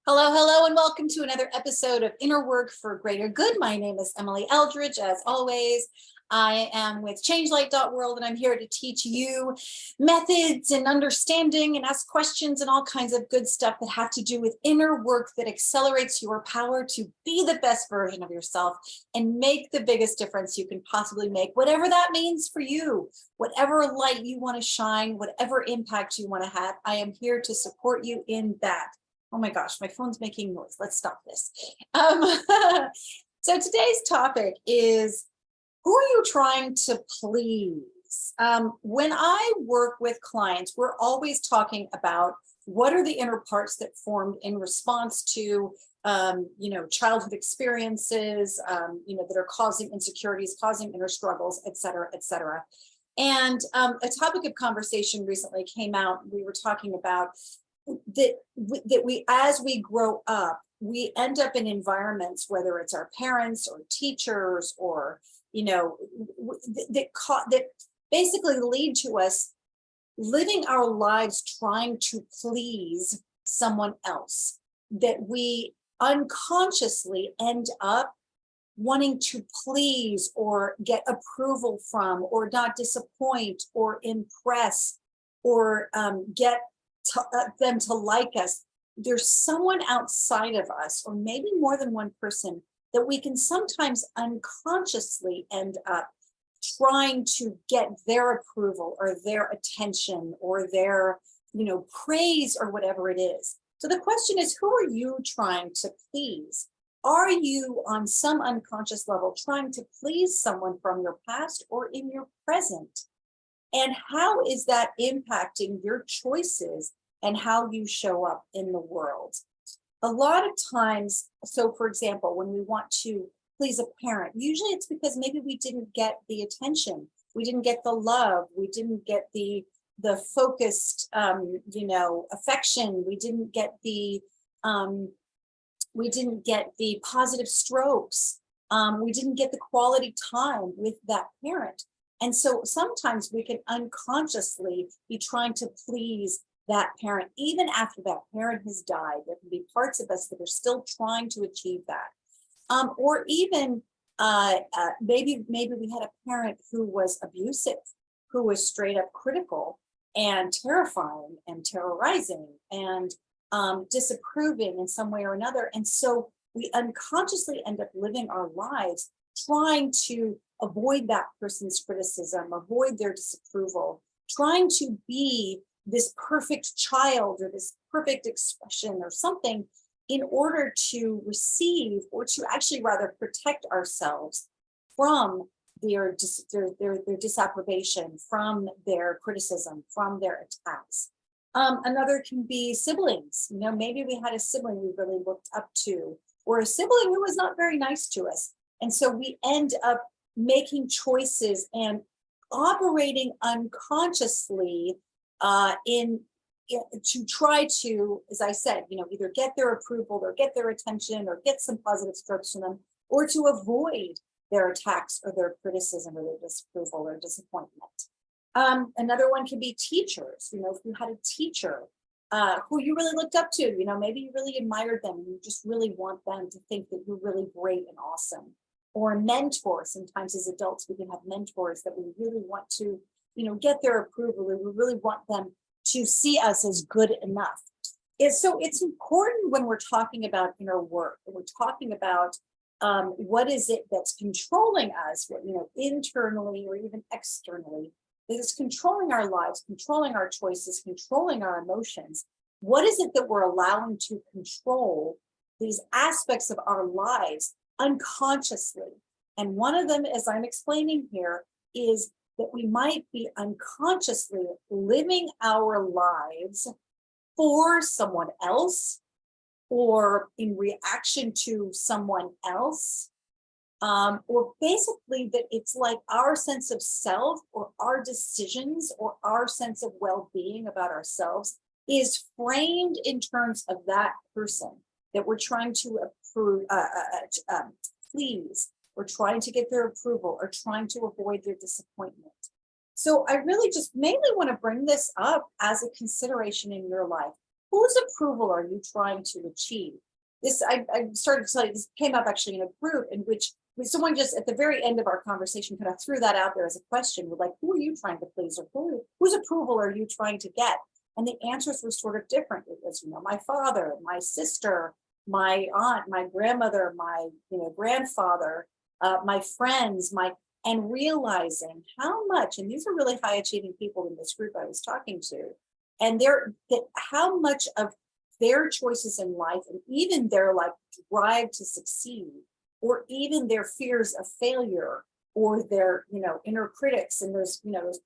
Hello, hello, and welcome to another episode of Inner Work for Greater Good. My name is Emily Eldridge, as always. I am with changelight.world, and I'm here to teach you methods and understanding and ask questions and all kinds of good stuff that have to do with inner work that accelerates your power to be the best version of yourself and make the biggest difference you can possibly make, whatever that means for you, whatever light you want to shine, whatever impact you want to have. I am here to support you in that. Oh my gosh, my phone's making noise. Let's stop this. So today's topic is, who are you trying to please? When I work with clients, we're always talking about what are the inner parts that formed in response to, childhood experiences, that are causing insecurities, causing inner struggles, et cetera, et cetera. And a topic of conversation recently came out. We were talking about that we as we grow up, we end up in environments, whether it's our parents or teachers or that basically lead to us living our lives trying to please someone else, that we unconsciously end up wanting to please or get approval from, or not disappoint or impress, or get them to like us. There's someone outside of us, or maybe more than one person, that we can sometimes unconsciously end up trying to get their approval or their attention or their, praise or whatever it is. So the question is, who are you trying to please? Are you on some unconscious level trying to please someone from your past or in your present? And how is that impacting your choices and how you show up in the world? A lot of times, so for example, when we want to please a parent, usually it's because maybe we didn't get the attention, we didn't get the love, we didn't get the focused, affection, we didn't get the positive strokes, we didn't get the quality time with that parent. And so sometimes we can unconsciously be trying to please that parent, even after that parent has died. There can be parts of us that are still trying to achieve that. Or even maybe we had a parent who was abusive, who was straight up critical and terrifying and terrorizing and disapproving in some way or another. And so we unconsciously end up living our lives trying to avoid that person's criticism, avoid their disapproval, trying to be this perfect child or this perfect expression or something in order to receive, or to actually rather protect ourselves from their disapprobation, from their criticism, from their attacks. Another can be siblings. Maybe we had a sibling we really looked up to, or a sibling who was not very nice to us. And so we end up making choices and operating unconsciously to try to, as I said, either get their approval or get their attention or get some positive strokes from them, or to avoid their attacks or their criticism or their disapproval or disappointment. Another one can be teachers. If you had a teacher who you really looked up to, maybe you really admired them and you just really want them to think that you're really great and awesome. Or a mentor. Sometimes as adults, we can have mentors that we really want to, get their approval, and we really want them to see us as good enough. So it's important when we're talking about inner work, and we're talking about what is it that's controlling us, internally or even externally, that is controlling our lives, controlling our choices, controlling our emotions. What is it that we're allowing to control these aspects of our lives unconsciously? And one of them, as I'm explaining here, is that we might be unconsciously living our lives for someone else, or in reaction to someone else, or basically that it's like our sense of self or our decisions or our sense of well-being about ourselves is framed in terms of that person that we're trying to please, or trying to get their approval, or trying to avoid their disappointment. So I really just mainly want to bring this up as a consideration in your life. whose approval are you trying to achieve? This, I started to tell you, this came up actually in a group in which someone just at the very end of our conversation kind of threw that out there as a question, with like, who are you trying to please, or whose approval are you trying to get? And the answers were sort of different. It was, my father, my sister, my aunt, my grandmother, my grandfather, my friends, and realizing how much, and these are really high achieving people in this group I was talking to, and how much of their choices in life, and even their like drive to succeed, or even their fears of failure, or their inner critics, and those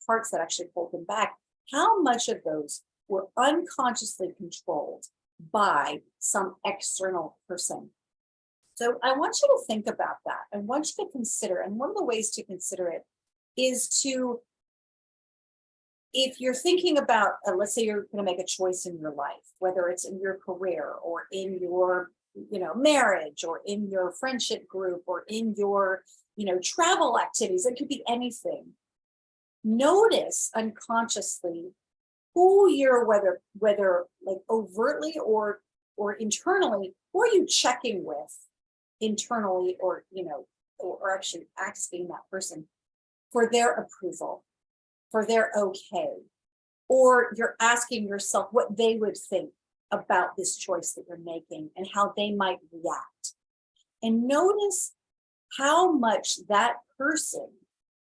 parts that actually hold them back, how much of those were unconsciously controlled by some external person. So I want you to think about that. I want you to consider, and one of the ways to consider it is to, if you're thinking about, let's say you're going to make a choice in your life, whether it's in your career or in your, marriage, or in your friendship group, or in your, travel activities, it could be anything. Notice unconsciously who you're, whether like overtly or internally, who are you checking with internally, or or actually asking that person for their approval, for their okay, or you're asking yourself what they would think about this choice that you're making and how they might react. And notice how much that person,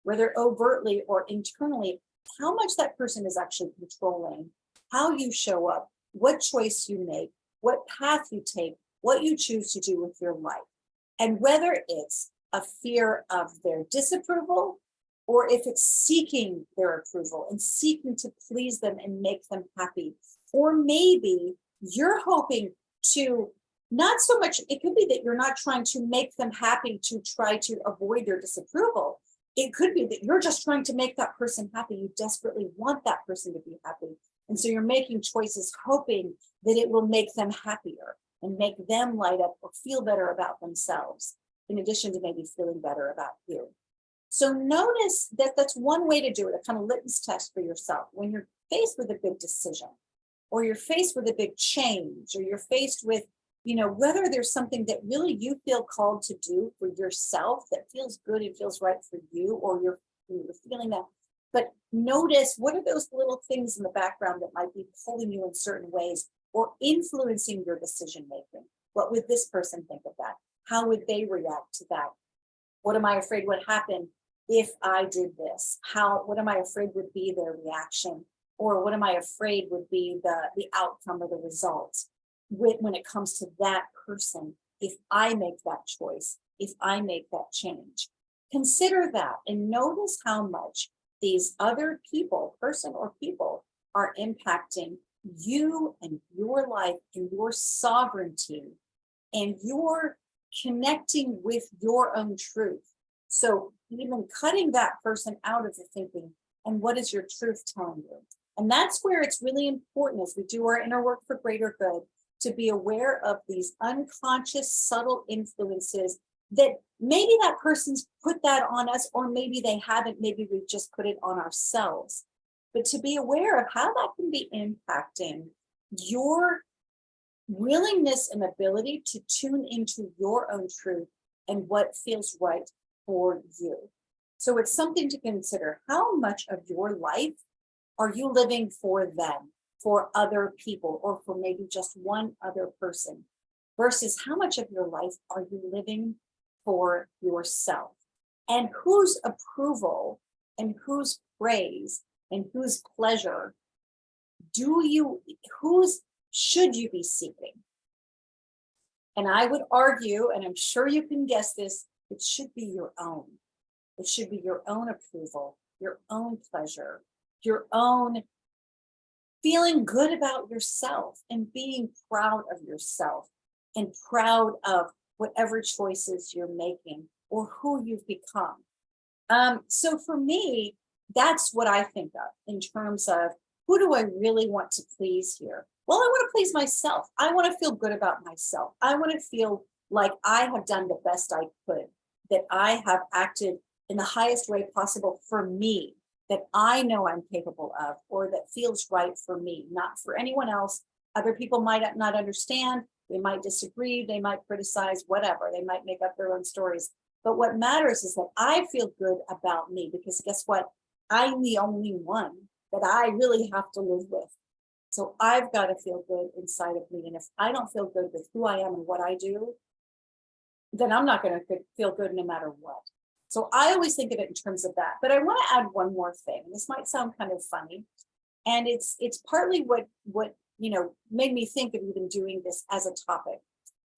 whether overtly or internally, how much that person is actually controlling how you show up, what choice you make, what path you take, what you choose to do with your life. And whether it's a fear of their disapproval, or if it's seeking their approval and seeking to please them and make them happy. Or maybe you're hoping to, not so much, it could be that you're not trying to make them happy to try to avoid their disapproval. It could be that you're just trying to make that person happy. You desperately want that person to be happy. And so you're making choices hoping that it will make them happier and make them light up or feel better about themselves, in addition to maybe feeling better about you. So notice that that's one way to do it, a kind of litmus test for yourself. When you're faced with a big decision, or you're faced with a big change, or you're faced with, whether there's something that really you feel called to do for yourself that feels good and feels right for you, or you're feeling that. But notice, what are those little things in the background that might be pulling you in certain ways or influencing your decision making? What would this person think of that? How would they react to that? What am I afraid would happen if I did this? What am I afraid would be their reaction? Or what am I afraid would be the outcome or the results when it comes to that person, if I make that choice, if I make that change? Consider that and notice how much these other people, person or people, are impacting you and your life and your sovereignty and your connecting with your own truth. So even cutting that person out of the thinking, and what is your truth telling you? And that's where it's really important, as we do our inner work for greater good, to be aware of these unconscious, subtle influences that maybe that person's put that on us, or maybe they haven't, maybe we've just put it on ourselves. But to be aware of how that can be impacting your willingness and ability to tune into your own truth and what feels right for you. So it's something to consider. How much of your life are you living for them, for other people, or for maybe just one other person, versus how much of your life are you living for yourself? And whose approval and whose praise and whose pleasure whose should you be seeking? And I would argue, and I'm sure you can guess this, it should be your own. It should be your own approval, your own pleasure, your own feeling good about yourself and being proud of yourself and proud of whatever choices you're making or who you've become. So for me, that's what I think of in terms of, who do I really want to please here? Well, I want to please myself. I want to feel good about myself. I want to feel like I have done the best I could, that I have acted in the highest way possible for me, that I know I'm capable of, or that feels right for me, not for anyone else, Other people might not understand, they might disagree, they might criticize, whatever, they might make up their own stories. But what matters is that I feel good about me, because guess what? I'm the only one that I really have to live with. So I've got to feel good inside of me. And if I don't feel good with who I am and what I do, then I'm not going to feel good no matter what. So I always think of it in terms of that. But I want to add one more thing. This might sound kind of funny, and it's partly what made me think of even doing this as a topic.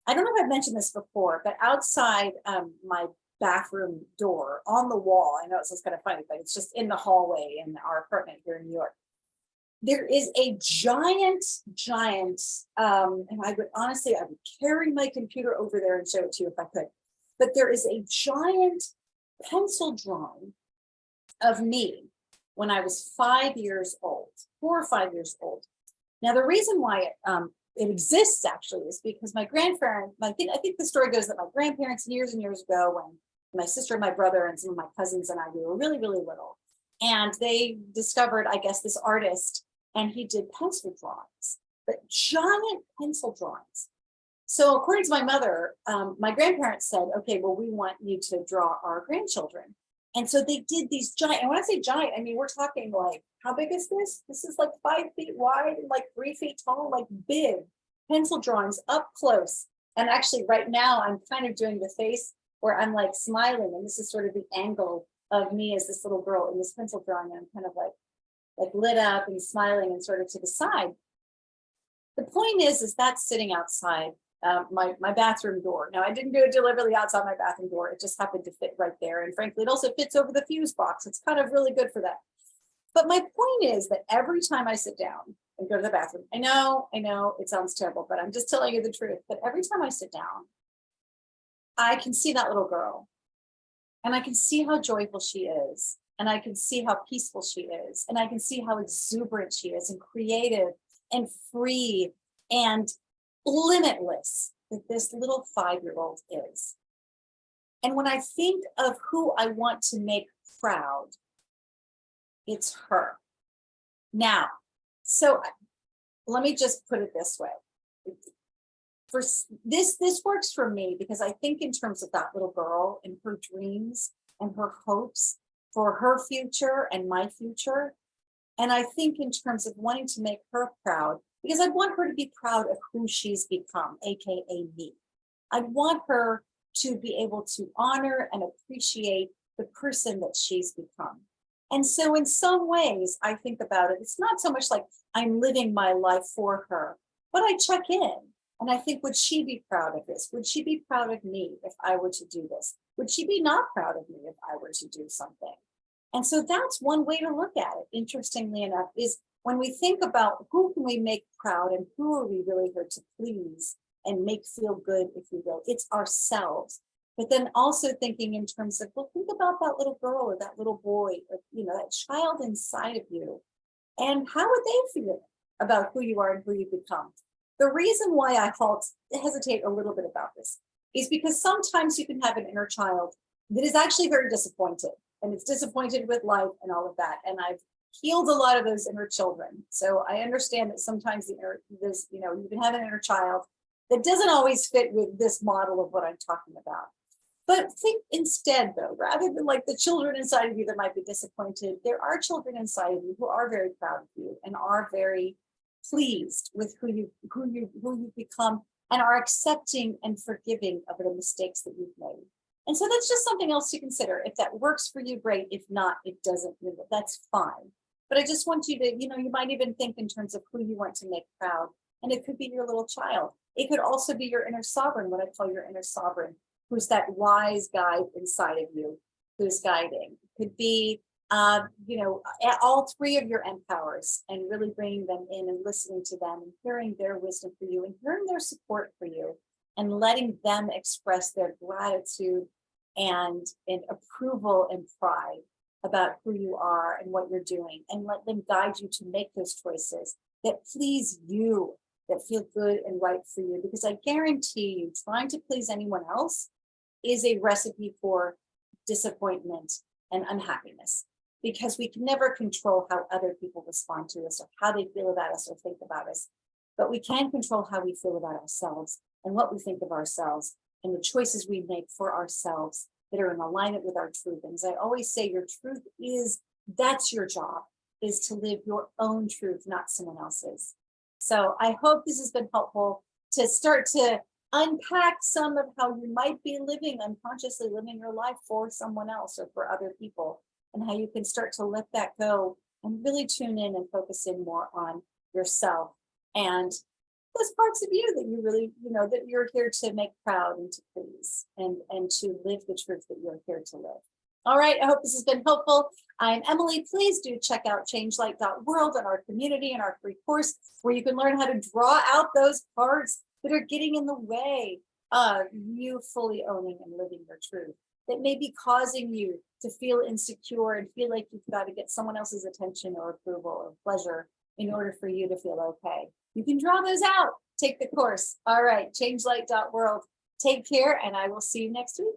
I don't know if I've mentioned this before, but outside my bathroom door on the wall, I know it sounds kind of funny, but it's just in the hallway in our apartment here in New York. There is a giant, and I would carry my computer over there and show it to you if I could. But there is a giant pencil drawing of me when I was 5 years old, 4 or 5 years old. Now, the reason why it exists actually is because my grandparents, I think the story goes that my grandparents years and years ago, when my sister and my brother and some of my cousins and I, we were really, really little, and they discovered, I guess, this artist, and he did pencil drawings, but giant pencil drawings. So according to my mother, my grandparents said, okay, well, we want you to draw our grandchildren. And so they did these giant, and when I say giant, I mean, we're talking like, how big is this? This is like 5 feet wide and like 3 feet tall, like big pencil drawings up close. And actually right now I'm kind of doing the face where I'm like smiling, and this is sort of the angle of me as this little girl in this pencil drawing. And I'm kind of like lit up and smiling and sort of to the side. The point is that's sitting outside my bathroom door. Now, I didn't do it deliberately outside my bathroom door. It just happened to fit right there. And frankly, it also fits over the fuse box. It's kind of really good for that. But my point is that every time I sit down and go to the bathroom, I know it sounds terrible, but I'm just telling you the truth. But every time I sit down, I can see that little girl, and I can see how joyful she is. And I can see how peaceful she is. And I can see how exuberant she is, and creative and free and limitless that this little 5-year-old is. And when I think of who I want to make proud, it's her. Now, so let me just put it this way. For this works for me because I think in terms of that little girl and her dreams and her hopes for her future and my future. And I think in terms of wanting to make her proud, because I want her to be proud of who she's become, AKA me. I want her to be able to honor and appreciate the person that she's become. And so in some ways, I think about it, it's not so much like I'm living my life for her, but I check in and I think, would she be proud of this? Would she be proud of me if I were to do this? Would she be not proud of me if I were to do something? And so that's one way to look at it, interestingly enough, is when we think about who can we make proud and who are we really here to please and make feel good, if you will, it's ourselves. But then also thinking in terms of, well, think about that little girl or that little boy, or, that child inside of you. And how would they feel about who you are and who you become? The reason why I hesitate a little bit about this is because sometimes you can have an inner child that is actually very disappointed, and it's disappointed with life and all of that. And I've healed a lot of those inner children. So I understand that sometimes you can have an inner child that doesn't always fit with this model of what I'm talking about. But think instead, though, rather than like the children inside of you that might be disappointed, there are children inside of you who are very proud of you and are very pleased with who you've become, and are accepting and forgiving of the mistakes that you've made. And so that's just something else to consider. If that works for you, great. If not, it doesn't. That's fine. But I just want you to, you might even think in terms of who you want to make proud. And it could be your little child. It could also be your inner sovereign, what I call your inner sovereign, who's that wise guide inside of you who's guiding. It could be, all three of your empowers, and really bringing them in and listening to them and hearing their wisdom for you and hearing their support for you and letting them express their gratitude and approval and pride about who you are and what you're doing, and let them guide you to make those choices that please you, that feel good and right for you. Because I guarantee you, trying to please anyone else is a recipe for disappointment and unhappiness, because we can never control how other people respond to us or how they feel about us or think about us. but we can control how we feel about ourselves and what we think of ourselves and the choices we make for ourselves that are in alignment with our truth. And as I always say, your truth is, that's your job, is to live your own truth, not someone else's. So I hope this has been helpful to start to unpack some of how you might be living, unconsciously living your life for someone else or for other people, and how you can start to let that go and really tune in and focus in more on yourself and those parts of you that you really, that you're here to make proud and to please and to live the truth that you're here to live. All right, I hope this has been helpful. I'm Emily. Please do check out changelight.world and our community and our free course where you can learn how to draw out those parts that are getting in the way of you fully owning and living your truth, that may be causing you to feel insecure and feel like you've got to get someone else's attention or approval or pleasure in order for you to feel okay. You can draw those out. Take the course. All right, changelight.world. Take care, and I will see you next week.